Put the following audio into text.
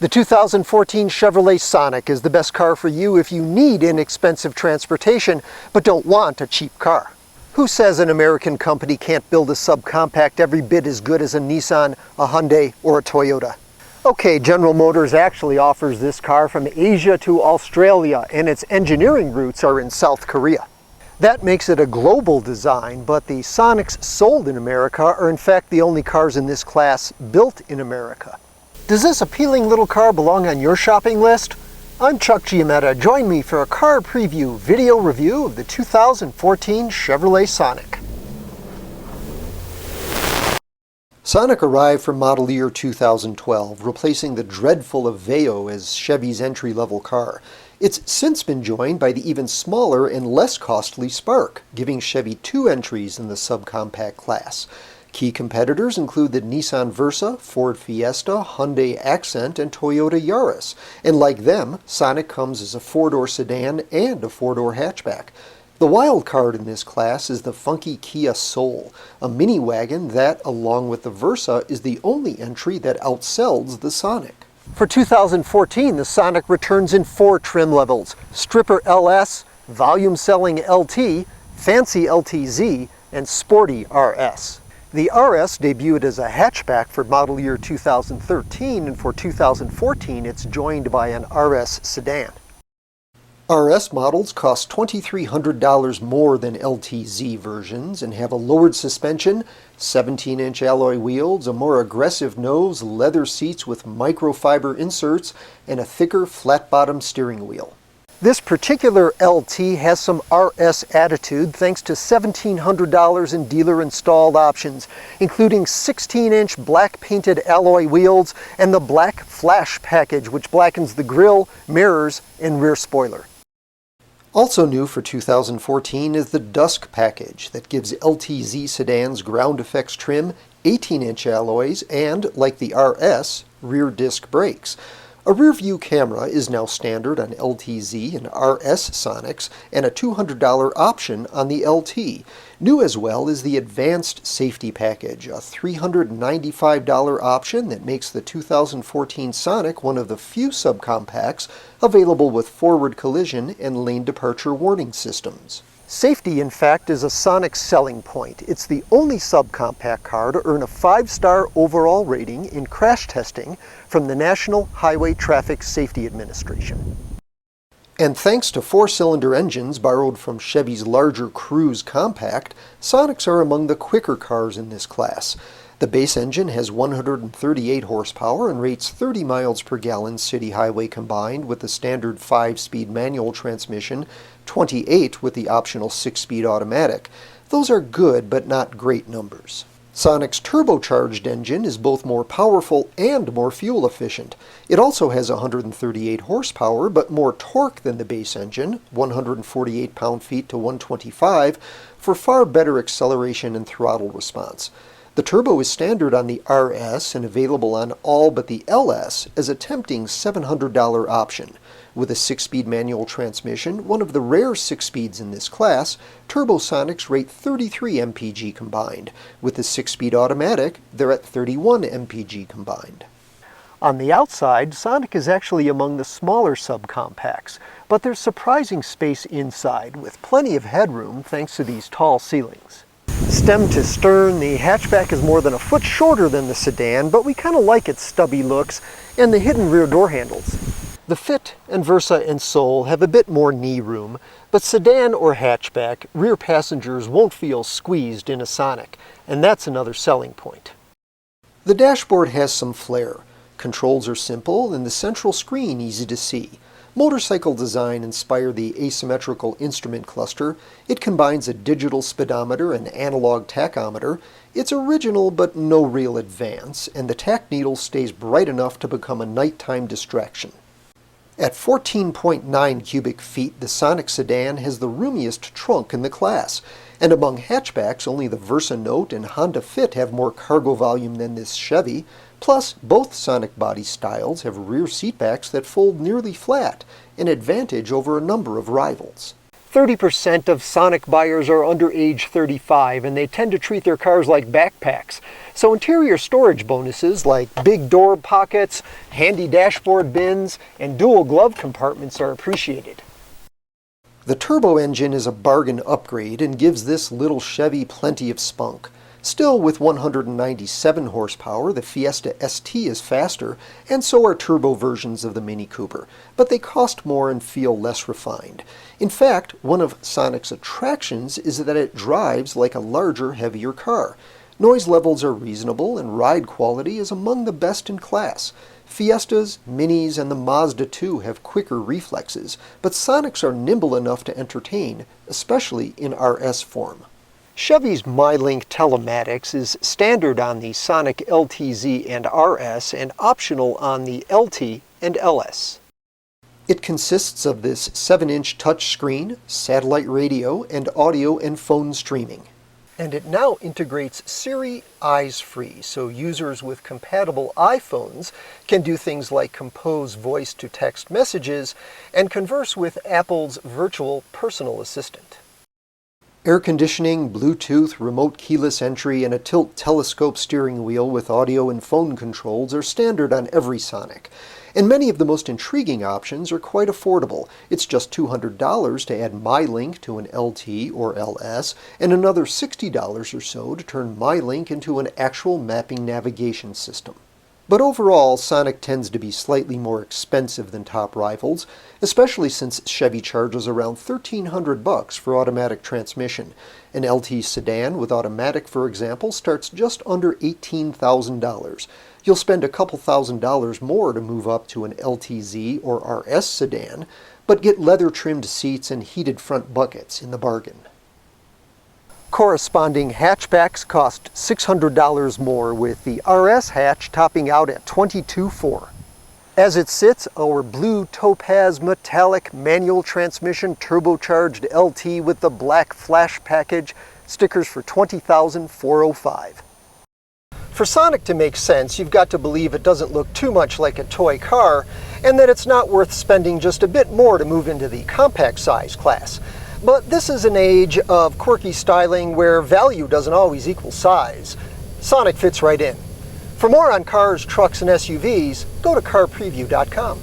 The 2014 Chevrolet Sonic is the best car for you if you need inexpensive transportation but don't want a cheap car. Who says an American company can't build a subcompact every bit as good as a Nissan, a Hyundai, or a Toyota? Okay, General Motors actually offers this car from Asia to Australia, and its engineering roots are in South Korea. That makes it a global design, but the Sonics sold in America are in fact the only cars in this class built in America. Does this appealing little car belong on your shopping list? I'm Chuck Giametta. Join me for a car preview video review of the 2014 Chevrolet Sonic. Sonic arrived for model year 2012, replacing the dreadful Aveo as Chevy's entry-level car. It's since been joined by the even smaller and less costly Spark, giving Chevy 2 entries in the subcompact class. Key competitors include the Nissan Versa, Ford Fiesta, Hyundai Accent, and Toyota Yaris. And like them, Sonic comes as a 4-door sedan and a 4-door hatchback. The wild card in this class is the funky Kia Soul, a mini wagon that, along with the Versa, is the only entry that outsells the Sonic. For 2014, the Sonic returns in 4 trim levels: Stripper LS, Volume Selling LT, Fancy LTZ, and Sporty RS. The RS debuted as a hatchback for model year 2013, and for 2014 it's joined by an RS sedan. RS models cost $2,300 more than LTZ versions and have a lowered suspension, 17-inch alloy wheels, a more aggressive nose, leather seats with microfiber inserts, and a thicker flat-bottom steering wheel. This particular LT has some RS attitude thanks to $1,700 in dealer-installed options, including 16-inch black-painted alloy wheels and the Black Flash package, which blackens the grille, mirrors, and rear spoiler. Also new for 2014 is the Dusk package that gives LTZ sedans ground effects trim, 18-inch alloys, and, like the RS, rear disc brakes. A rear-view camera is now standard on LTZ and RS Sonics, and a $200 option on the LT. New as well is the Advanced Safety Package, a $395 option that makes the 2014 Sonic one of the few subcompacts available with forward collision and lane departure warning systems. Safety, in fact, is a Sonic selling point. It's the only subcompact car to earn a 5-star overall rating in crash testing from the National Highway Traffic Safety Administration. And thanks to 4-cylinder engines borrowed from Chevy's larger Cruze compact, Sonics are among the quicker cars in this class. The base engine has 138 horsepower and rates 30 miles per gallon city highway combined with the standard 5-speed manual transmission, 28 with the optional 6-speed automatic. Those are good but not great numbers. Sonic's turbocharged engine is both more powerful and more fuel efficient. It also has 138 horsepower but more torque than the base engine, 148 pound-feet to 125, for far better acceleration and throttle response. The turbo is standard on the RS and available on all but the LS as a tempting $700 option. With a 6-speed manual transmission, one of the rare 6 speeds in this class, Turbo Sonics rate 33 mpg combined. With the 6-speed automatic, they're at 31 mpg combined. On the outside, Sonic is actually among the smaller subcompacts, but there's surprising space inside, with plenty of headroom thanks to these tall ceilings. Stem to stern, the hatchback is more than a foot shorter than the sedan, but we kind of like its stubby looks and the hidden rear door handles. The Fit and Versa and Soul have a bit more knee room, but sedan or hatchback, rear passengers won't feel squeezed in a Sonic, and that's another selling point. The dashboard has some flair. Controls are simple and the central screen easy to see. Motorcycle design inspired the asymmetrical instrument cluster. It combines a digital speedometer and analog tachometer. It's original but no real advance, and the tack needle stays bright enough to become a nighttime distraction. At 14.9 cubic feet, the Sonic sedan has the roomiest trunk in the class, and among hatchbacks, only the Versa Note and Honda Fit have more cargo volume than this Chevy. Plus, both Sonic body styles have rear seatbacks that fold nearly flat, an advantage over a number of rivals. 30% of Sonic buyers are under age 35, and they tend to treat their cars like backpacks. So interior storage bonuses like big door pockets, handy dashboard bins, and dual glove compartments are appreciated. The turbo engine is a bargain upgrade and gives this little Chevy plenty of spunk. Still, with 197 horsepower, the Fiesta ST is faster, and so are turbo versions of the Mini Cooper, but they cost more and feel less refined. In fact, one of Sonic's attractions is that it drives like a larger, heavier car. Noise levels are reasonable, and ride quality is among the best in class. Fiestas, Minis, and the Mazda 2 have quicker reflexes, but Sonics are nimble enough to entertain, especially in RS form. Chevy's MyLink telematics is standard on the Sonic LTZ and RS and optional on the LT and LS. It consists of this 7-inch touchscreen, satellite radio, and audio and phone streaming. And it now integrates Siri eyes-free, so users with compatible iPhones can do things like compose voice-to-text messages and converse with Apple's virtual personal assistant. Air conditioning, Bluetooth, remote keyless entry, and a tilt telescope steering wheel with audio and phone controls are standard on every Sonic. And many of the most intriguing options are quite affordable. It's just $200 to add MyLink to an LT or LS, and another $60 or so to turn MyLink into an actual mapping navigation system. But overall, Sonic tends to be slightly more expensive than top rivals, especially since Chevy charges around $1,300 for automatic transmission. An LT sedan with automatic, for example, starts just under $18,000. You'll spend a couple $1,000s more to move up to an LTZ or RS sedan, but get leather-trimmed seats and heated front buckets in the bargain. Corresponding hatchbacks cost $600 more, with the RS hatch topping out at $22,400. As it sits, our blue topaz metallic manual transmission turbocharged LT with the black flash package, stickers for $20,405. For Sonic to make sense, you've got to believe it doesn't look too much like a toy car, and that it's not worth spending just a bit more to move into the compact size class. But this is an age of quirky styling where value doesn't always equal size. Sonic fits right in. For more on cars, trucks, and SUVs, go to CarPreview.com.